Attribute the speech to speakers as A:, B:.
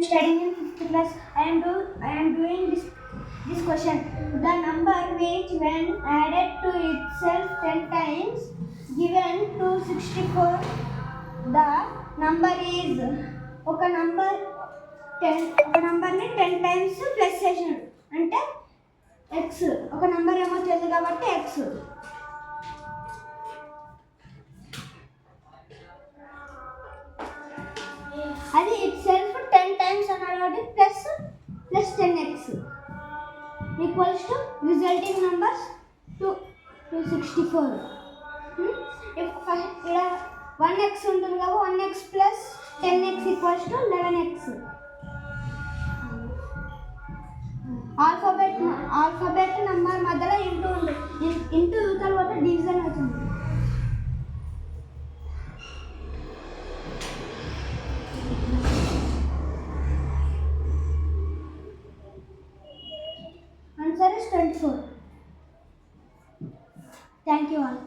A: studying in 5th class. I am doing this question. The number which when added to itself 10 times given to 64, the number is ఒక నంబర్ని 10 times plus చేసినాడు అంటే X. ఒక number ఏమో తెలుసు కాబట్టి X. అది ఇట్ సెల్ఫ్ 10 టైమ్స్ అన్నాడు కాబట్టి plus 10x equals to resulting numbers 264. ఇక్కడ 1x ఉంటుంది కదా, 1x plus 10x equals to 11x. Alphabet number మధ్యలో ఇంటూ ఉంది, ఇంటూ యూతల వల్ల డివిజన్ అవుతుంది. Answer is 24. Thank you all.